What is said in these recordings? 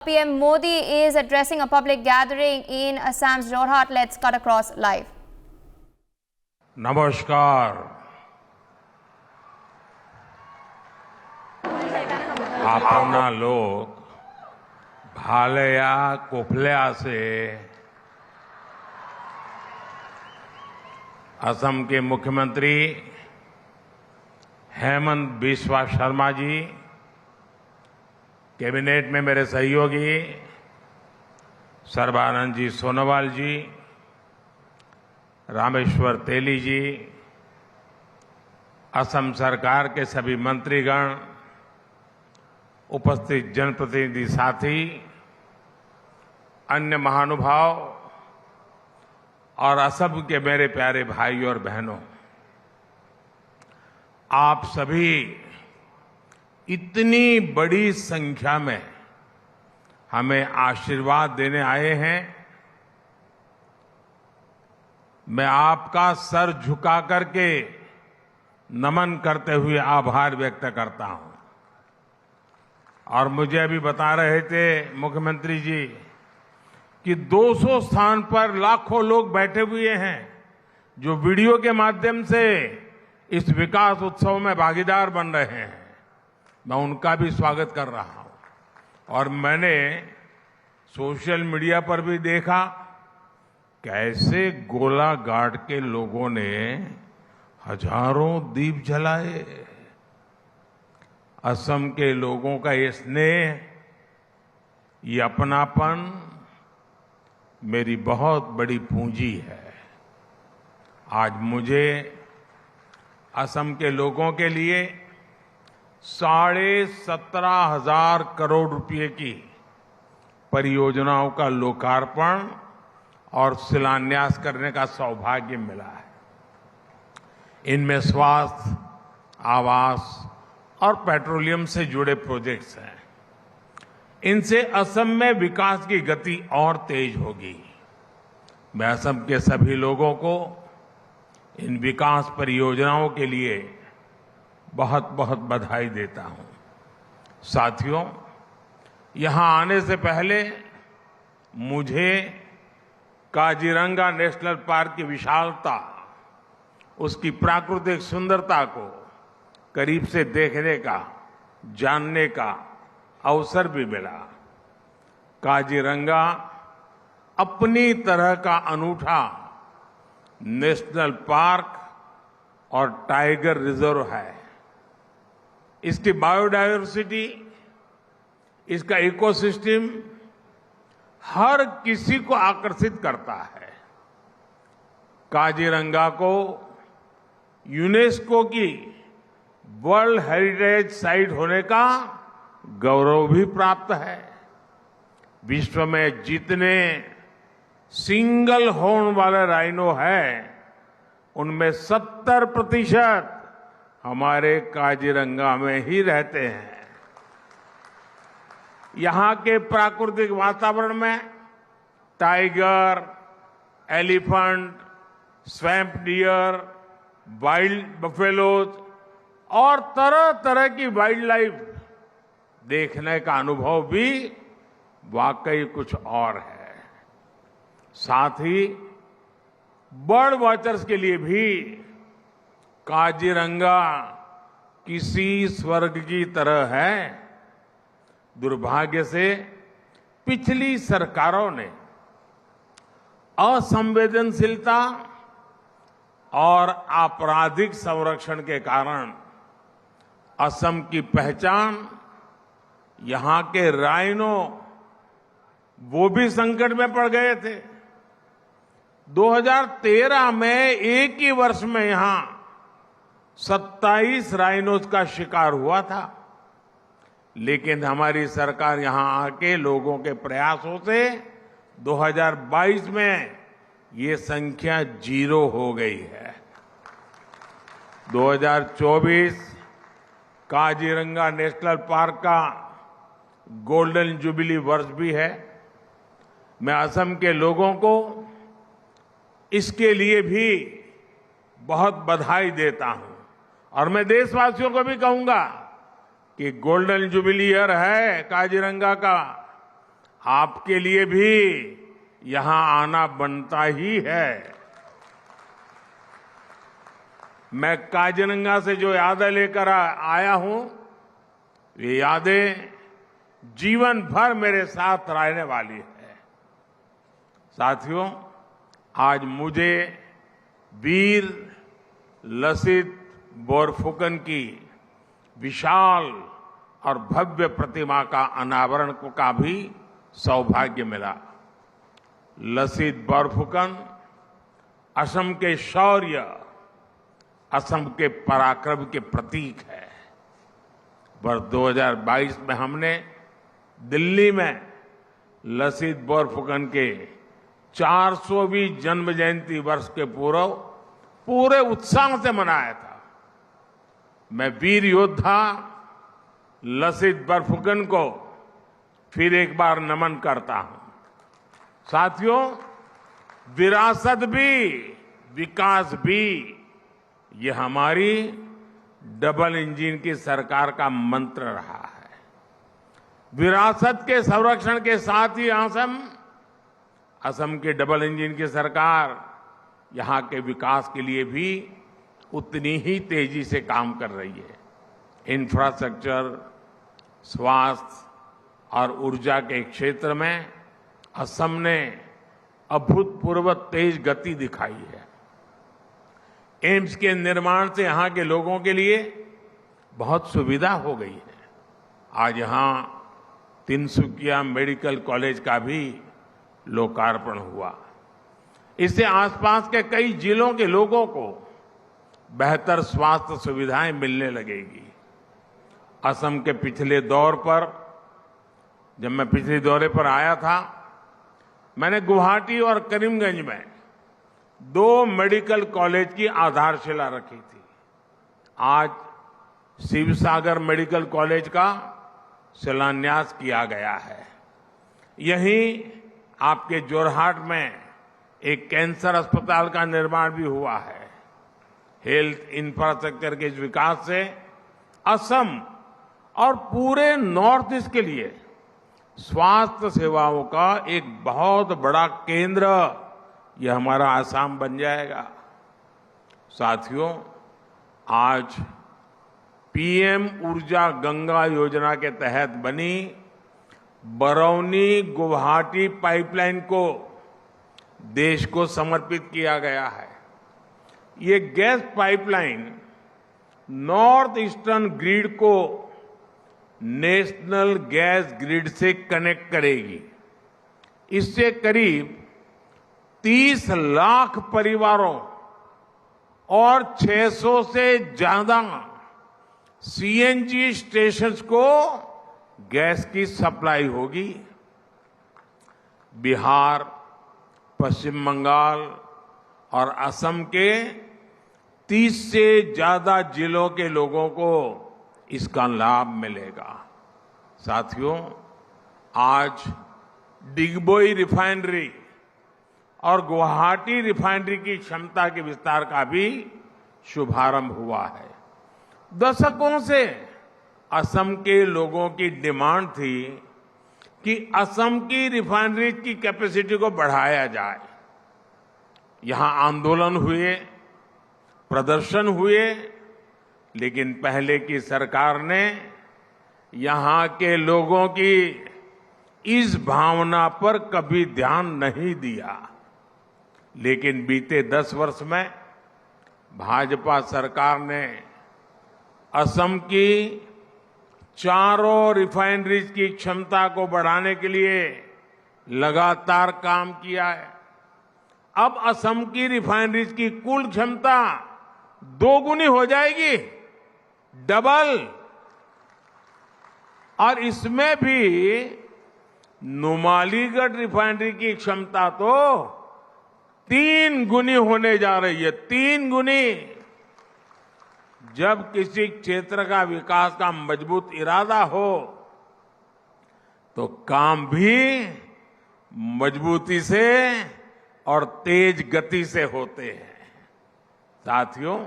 PM Modi is addressing a public gathering in Assam's Jorhat. Let's cut across live. नमस्कार। आपना लोग भालया कोफल्या से असम के मुख्यमंत्री हेमंत बिस्वा शर्मा जी, कैबिनेट में मेरे सहयोगी सर्बानंद जी सोनोवाल जी, रामेश्वर तेली जी, असम सरकार के सभी मंत्रीगण, उपस्थित जनप्रतिनिधि साथी, अन्य महानुभाव और असम के मेरे प्यारे भाई और बहनों, आप सभी इतनी बड़ी संख्या में हमें आशीर्वाद देने आए हैं। मैं आपका सर झुका करके नमन करते हुए आभार व्यक्त करता हूं। और मुझे अभी बता रहे थे मुख्यमंत्री जी कि 200 स्थान पर लाखों लोग बैठे हुए हैं जो वीडियो के माध्यम से इस विकास उत्सव में भागीदार बन रहे हैं। मैं उनका भी स्वागत कर रहा हूं। और मैंने सोशल मीडिया पर भी देखा कैसे गोलाघाट के लोगों ने हजारों दीप जलाए। असम के लोगों का ये स्नेह, ये अपनापन मेरी बहुत बड़ी पूंजी है। आज मुझे असम के लोगों के लिए 17,500 करोड़ रुपए की परियोजनाओं का लोकार्पण और शिलान्यास करने का सौभाग्य मिला है। इनमें स्वास्थ्य, आवास और पेट्रोलियम से जुड़े प्रोजेक्ट्स हैं। इनसे असम में विकास की गति और तेज होगी। मैं असम के सभी लोगों को इन विकास परियोजनाओं के लिए बहुत बहुत बधाई देता हूं। साथियों, यहां आने से पहले मुझे काजीरंगा नेशनल पार्क की विशालता, उसकी प्राकृतिक सुंदरता को करीब से देखने का, जानने का अवसर भी मिला। काजीरंगा अपनी तरह का अनूठा नेशनल पार्क और टाइगर रिजर्व है। इसकी बायोडायवर्सिटी, इसका इकोसिस्टम हर किसी को आकर्षित करता है। काजीरंगा को यूनेस्को की वर्ल्ड हेरिटेज साइट होने का गौरव भी प्राप्त है। विश्व में जितने सिंगल हॉर्न वाले राइनो हैं, उनमें 70% हमारे काजीरंगा में ही रहते हैं। यहां के प्राकृतिक वातावरण में tiger, elephant, swamp dear, wild buffaloes और तरह तरह की वाइल्ड लाइफ देखने का अनुभव भी वाकई कुछ और है। साथ ही बर्ड वॉचर्स के लिए भी काजीरंगा किसी स्वर्ग की तरह है। दुर्भाग्य से पिछली सरकारों ने असंवेदनशीलता और आपराधिक संरक्षण के कारण असम की पहचान, यहां के राइनो, वो भी संकट में पड़ गए थे। 2013 में एक ही वर्ष में यहां 27 राइनोज का शिकार हुआ था। लेकिन हमारी सरकार यहां आके लोगों के प्रयासों से 2022 में ये संख्या 0 हो गई है। 2024 काजीरंगा नेशनल पार्क का गोल्डन जुबिली वर्ष भी है। मैं असम के लोगों को इसके लिए भी बहुत बधाई देता हूं। और मैं देशवासियों को भी कहूंगा कि गोल्डन जुबिली ईयर है काजीरंगा का, आपके लिए भी यहां आना बनता ही है। मैं काजीरंगा से जो यादें लेकर आया हूं, ये यादें जीवन भर मेरे साथ रहने वाली है। साथियों, आज मुझे वीर लसित बोरफुकन की विशाल और भव्य प्रतिमा का अनावरण का भी सौभाग्य मिला। लसित बोरफुकन असम के शौर्य, असम के पराक्रम के प्रतीक है। वर्ष 2022 में हमने दिल्ली में लसित बोरफुकन के 400वीं जन्म जयंती वर्ष के पूरे उत्साह से मनाया था। मैं वीर योद्धा लसित बोरफुकन को फिर एक बार नमन करता हूं। साथियों, विरासत भी विकास भी, ये हमारी डबल इंजन की सरकार का मंत्र रहा है। विरासत के संरक्षण के साथ ही असम की डबल इंजन की सरकार यहां के विकास के लिए भी उतनी ही तेजी से काम कर रही है। इंफ्रास्ट्रक्चर, स्वास्थ्य और ऊर्जा के क्षेत्र में असम ने अभूतपूर्व तेज गति दिखाई है। एम्स के निर्माण से यहां के लोगों के लिए बहुत सुविधा हो गई है। आज यहां तिनसुकिया मेडिकल कॉलेज का भी लोकार्पण हुआ। इससे आसपास के कई जिलों के लोगों को बेहतर स्वास्थ्य सुविधाएं मिलने लगेगी। असम के पिछले दौर पर, जब मैं पिछले दौरे पर आया था, मैंने गुवाहाटी और करीमगंज में 2 मेडिकल कॉलेज की आधारशिला रखी थी। आज शिवसागर मेडिकल कॉलेज का शिलान्यास किया गया है। यहीं आपके जोरहाट में एक कैंसर अस्पताल का निर्माण भी हुआ है। हेल्थ इंफ्रास्ट्रक्चर के इस विकास से असम और पूरे नॉर्थ ईस्ट के लिए स्वास्थ्य सेवाओं का एक बहुत बड़ा केंद्र यह हमारा आसाम बन जाएगा। साथियों, आज पीएम ऊर्जा गंगा योजना के तहत बनी बरौनी गुवाहाटी पाइपलाइन को देश को समर्पित किया गया है। ये gas pipeline north eastern grid को नेशनल गैस ग्रिड से कनेक्ट करेगी। इससे करीब 30 लाख परिवारों और 600 से ज्यादा सीएनजी स्टेशंस को गैस की सप्लाई होगी। बिहार, पश्चिम बंगाल और असम के 30 से ज्यादा जिलों के लोगों को इसका लाभ मिलेगा। साथियों, आज डिगबोई रिफाइनरी और गुवाहाटी रिफाइनरी की क्षमता के विस्तार का भी शुभारंभ हुआ है। दशकों से असम के लोगों की डिमांड थी कि असम की रिफाइनरी की कैपेसिटी को बढ़ाया जाए। यहां आंदोलन हुए, प्रदर्शन हुए, लेकिन पहले की सरकार ने यहां के लोगों की इस भावना पर कभी ध्यान नहीं दिया। लेकिन बीते 10 वर्ष में भाजपा सरकार ने असम की चारों रिफाइनरीज की क्षमता को बढ़ाने के लिए लगातार काम किया है। अब असम की रिफाइनरीज की कुल क्षमता 2 गुनी हो जाएगी, डबल। और इसमें भी नुमालीगढ़ रिफाइनरी की क्षमता तो 3 गुनी होने जा रही है, 3 गुनी। जब किसी क्षेत्र का विकास का मजबूत इरादा हो तो काम भी मजबूती से और तेज गति से होते हैं। साथियों,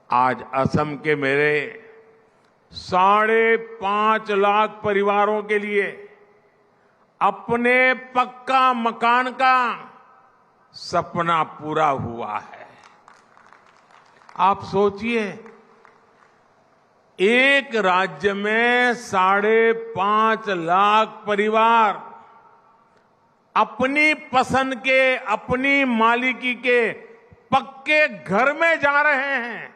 आज असम के मेरे 5.5 लाख परिवारों के लिए अपने पक्का मकान का सपना पूरा हुआ है। आप सोचिए, एक राज्य में 5.5 लाख परिवार अपनी पसंद के, अपनी मालिकी के पक्के घर में जा रहे हैं।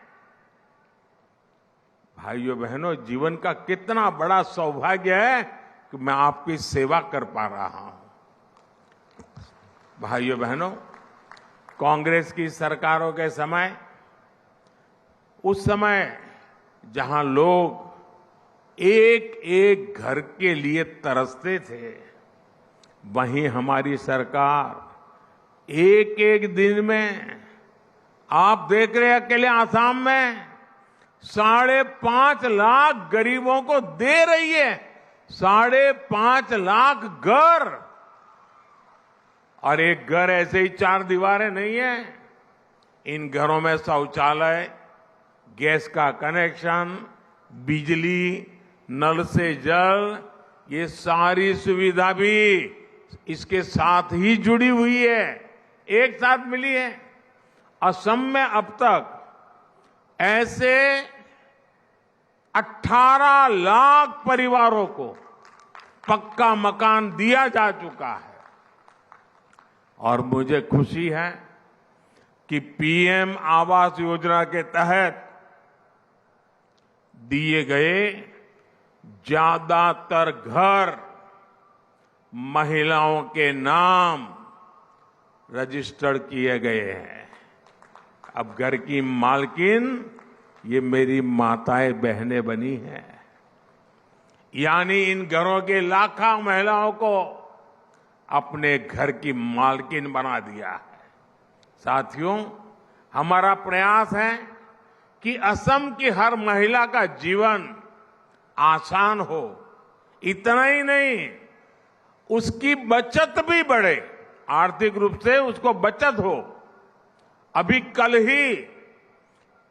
भाइयों बहनों, जीवन का कितना बड़ा सौभाग्य है कि मैं आपकी सेवा कर पा रहा हूं। भाइयों बहनों, कांग्रेस की सरकारों के समय, उस समय जहां लोग एक एक घर के लिए तरसते थे, वहीं हमारी सरकार एक एक दिन में, आप देख रहे हैं अकेले आसाम में 5.5 लाख गरीबों को दे रही है। 5.5 लाख घर। और एक घर ऐसे ही 4 दीवारें नहीं है। इन घरों में शौचालय, गैस का कनेक्शन, बिजली, नल से जल, ये सारी सुविधा भी इसके साथ ही जुड़ी हुई है, एक साथ मिली है। असम में अब तक ऐसे 18 लाख परिवारों को पक्का मकान दिया जा चुका है। और मुझे खुशी है कि पीएम आवास योजना के तहत दिए गए ज्यादातर घर महिलाओं के नाम रजिस्टर्ड किए गए हैं। अब घर की मालकिन ये मेरी माताएं बहनें बनी हैं। यानी इन घरों के लाखों महिलाओं को अपने घर की मालकिन बना दिया है। साथियों, हमारा प्रयास है कि असम की हर महिला का जीवन आसान हो। इतना ही नहीं, उसकी बचत भी बढ़े, आर्थिक रूप से उसको बचत हो। अभी कल ही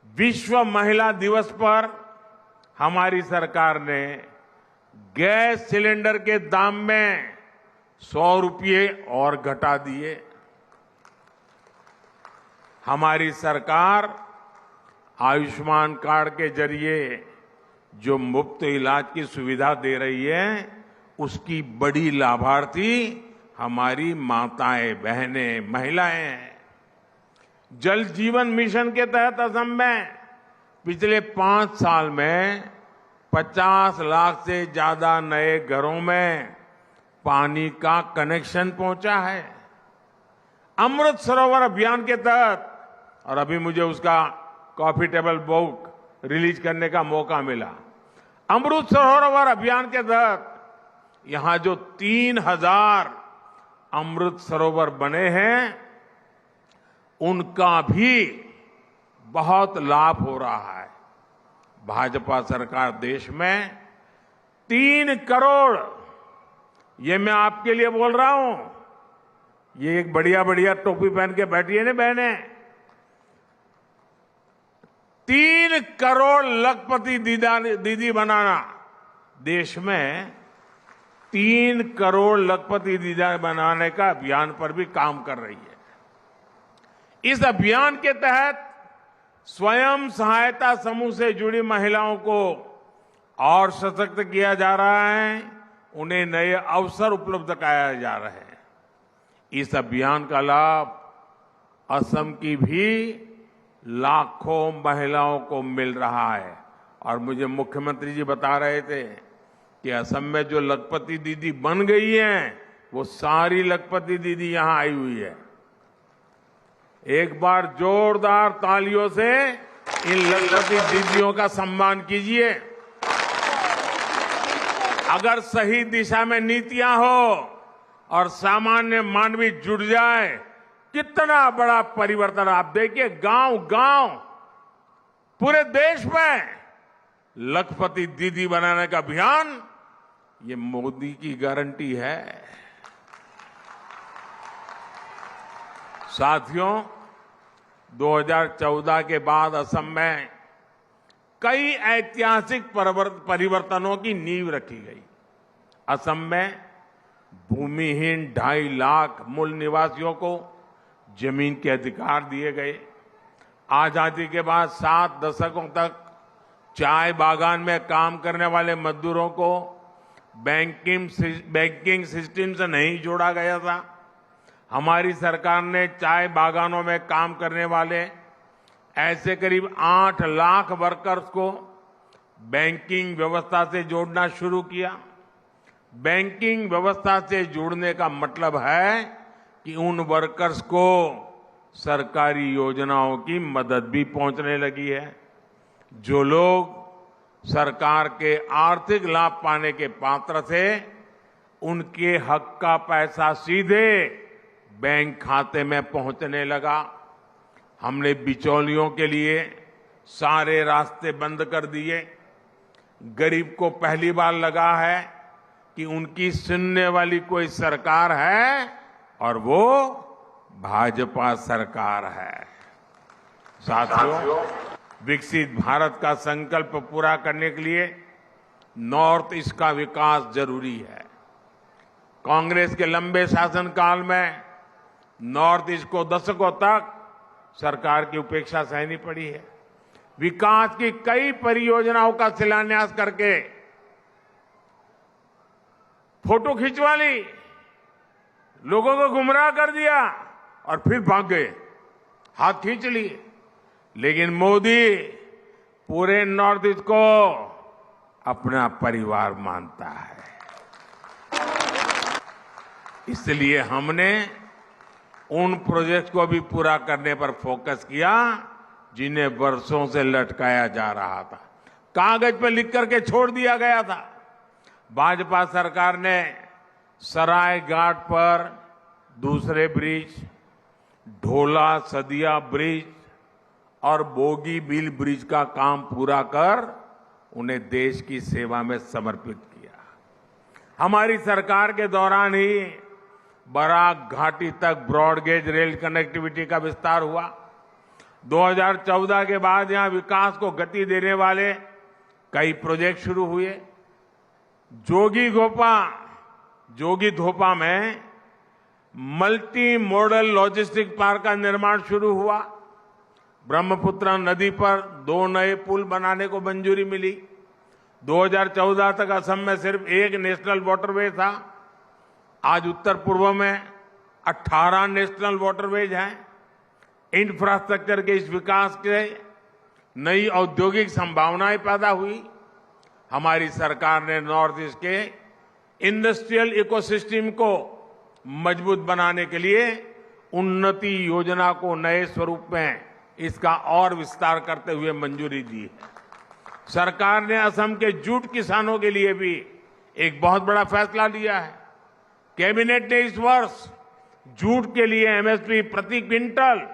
विश्व महिला दिवस पर हमारी सरकार ने गैस सिलेंडर के दाम में 100 रुपये और घटा दिए। हमारी सरकार आयुष्मान कार्ड के जरिए जो मुफ्त इलाज की सुविधा दे रही है, उसकी बड़ी लाभार्थी हमारी माताएं, बहनें, महिलाएं हैं। जल जीवन मिशन के तहत असम में पिछले 5 साल में 50 लाख से ज्यादा नए घरों में पानी का कनेक्शन पहुंचा है। अमृत सरोवर अभियान के तहत, और अभी मुझे उसका कॉफी टेबल बुक रिलीज करने का मौका मिला। अमृत सरोवर अभियान के तहत यहां जो 3000 अमृत सरोवर बने हैं, उनका भी बहुत लाभ हो रहा है। भाजपा सरकार देश में 3 करोड़, ये मैं आपके लिए बोल रहा हूं, ये एक बढ़िया बढ़िया टोपी पहन के बैठी है ना बहने, 3 करोड़ लखपति दीदी बनाना, देश में 3 करोड़ लखपति दीदी बनाने का अभियान पर भी काम कर रही है। इस अभियान के तहत स्वयं सहायता समूह से जुड़ी महिलाओं को और सशक्त किया जा रहा है, उन्हें नए अवसर उपलब्ध कराए जा रहे हैं। इस अभियान का लाभ असम की भी लाखों महिलाओं को मिल रहा है। और मुझे मुख्यमंत्री जी बता रहे थे कि असम में जो लखपति दीदी बन गई हैं, वो सारी लखपति दीदी यहां आई हुई है। एक बार जोरदार तालियों से इन लखपति दीदियों का सम्मान कीजिए। अगर सही दिशा में नीतियां हो और सामान्य मानवी जुड़ जाए, कितना बड़ा परिवर्तन। आप देखिए, गांव गांव पूरे देश में लखपति दीदी बनाने का अभियान, ये मोदी की गारंटी है। साथियों, 2014 के बाद असम में कई ऐतिहासिक परिवर्तनों की नींव रखी गई। असम में भूमिहीन 2.5 लाख मूल निवासियों को जमीन के अधिकार दिए गए। आजादी के बाद 7 दशकों तक चाय बागान में काम करने वाले मजदूरों को बैंकिंग सिस्टम से नहीं जोड़ा गया था। हमारी सरकार ने चाय बागानों में काम करने वाले ऐसे करीब 8 लाख वर्कर्स को बैंकिंग व्यवस्था से जोड़ना शुरू किया। बैंकिंग व्यवस्था से जोड़ने का मतलब है कि उन वर्कर्स को सरकारी योजनाओं की मदद भी पहुंचने लगी है। जो लोग सरकार के आर्थिक लाभ पाने के पात्र थे, उनके हक का पैसा सीधे बैंक खाते में पहुंचने लगा। हमने बिचौलियों के लिए सारे रास्ते बंद कर दिए। गरीब को पहली बार लगा है कि उनकी सुनने वाली कोई सरकार है और वो भाजपा सरकार है। साथियों, विकसित भारत का संकल्प पूरा करने के लिए नॉर्थ ईस्ट का विकास जरूरी है। कांग्रेस के लंबे शासनकाल में नॉर्थ ईस्ट को दशकों तक सरकार की उपेक्षा सहनी पड़ी है। विकास की कई परियोजनाओं का शिलान्यास करके फोटो खिंचवा ली, लोगों को गुमराह कर दिया और फिर भाग गए, हाथ खींच लिए। लेकिन मोदी पूरे नॉर्थ ईस्ट को अपना परिवार मानता है। इसलिए हमने उन प्रोजेक्ट को भी पूरा करने पर फोकस किया जिन्हें वर्षों से लटकाया जा रहा था, कागज पर लिख करके छोड़ दिया गया था। भाजपा सरकार ने सराय घाट पर दूसरे ब्रिज, ढोला सदिया ब्रिज और बोगीबील ब्रिज का काम पूरा कर उन्हें देश की सेवा में समर्पित किया। हमारी सरकार के दौरान ही बराक घाटी तक ब्रॉडगेज रेल कनेक्टिविटी का विस्तार हुआ। 2014 के बाद यहां विकास को गति देने वाले कई प्रोजेक्ट शुरू हुए। जोगी धोपा में मल्टी मॉडल लॉजिस्टिक पार्क का निर्माण शुरू हुआ। ब्रह्मपुत्र नदी पर 2 नए पुल बनाने को मंजूरी मिली। 2014 तक असम में सिर्फ 1 नेशनल वाटरवे था। आज उत्तर पूर्व में 18 नेशनल वाटरवेज हैं। इंफ्रास्ट्रक्चर के इस विकास के नई औद्योगिक संभावनाएं पैदा हुई। हमारी सरकार ने नॉर्थ ईस्ट के इंडस्ट्रियल इकोसिस्टम को मजबूत बनाने के लिए उन्नति योजना को नए स्वरूप में इसका और विस्तार करते हुए मंजूरी दी है। सरकार ने असम के जूट किसानों के लिए भी एक बहुत बड़ा फैसला लिया है। कैबिनेट ने इस वर्ष जूट के लिए एमएसपी प्रति क्विंटल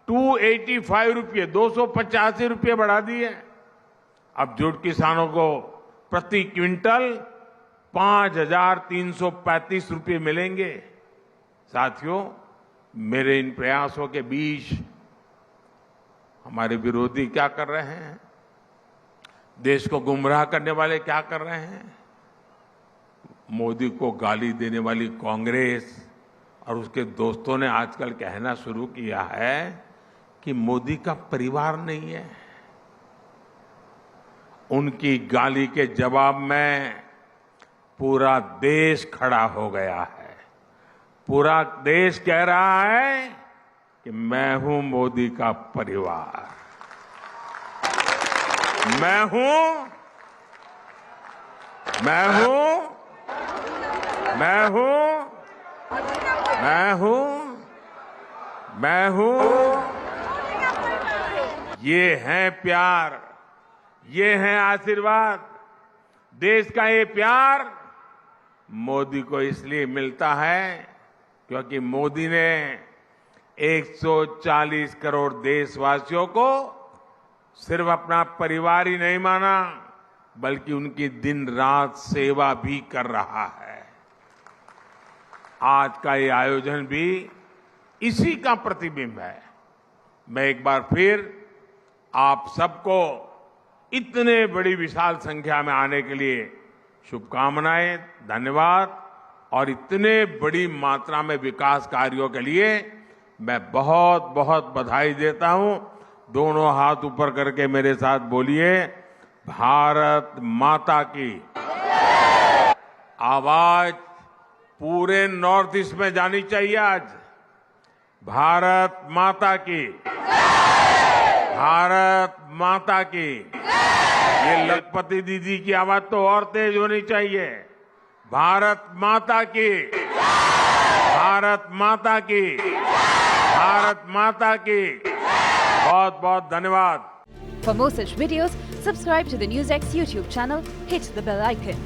285 रुपये 285 रुपये बढ़ा दी है। अब जूट किसानों को प्रति क्विंटल 5,335 रुपये मिलेंगे। साथियों, मेरे इन प्रयासों के बीच हमारे विरोधी क्या कर रहे हैं? देश को गुमराह करने वाले क्या कर रहे हैं? मोदी को गाली देने वाली कांग्रेस और उसके दोस्तों ने आजकल कहना शुरू किया है कि मोदी का परिवार नहीं है। उनकी गाली के जवाब में पूरा देश खड़ा हो गया है। पूरा देश कह रहा है कि मैं हूं मोदी का परिवार, मैं हूं मैं हूं मैं हूं मैं हूं मैं हूं ये है प्यार, ये है आशीर्वाद। देश का ये प्यार मोदी को इसलिए मिलता है क्योंकि मोदी ने 140 करोड़ देशवासियों को सिर्फ अपना परिवार ही नहीं माना, बल्कि उनकी दिन रात सेवा भी कर रहा है। आज का ये आयोजन भी इसी का प्रतिबिंब है। मैं एक बार फिर आप सबको इतने बड़ी विशाल संख्या में आने के लिए शुभकामनाएं, धन्यवाद और इतने बड़ी मात्रा में विकास कार्यों के लिए मैं बहुत बहुत बधाई देता हूं। दोनों हाथ ऊपर करके मेरे साथ बोलिए, भारत माता की। आवाज पूरे नॉर्थ ईस्ट में जानी चाहिए आज। भारत माता की, भारत माता की। ये लखपति दीदी की आवाज तो और तेज होनी चाहिए। भारत माता की, भारत माता की, भारत माता की। बहुत बहुत धन्यवाद। For more such videos, subscribe to the NewsX YouTube channel, hit the bell icon.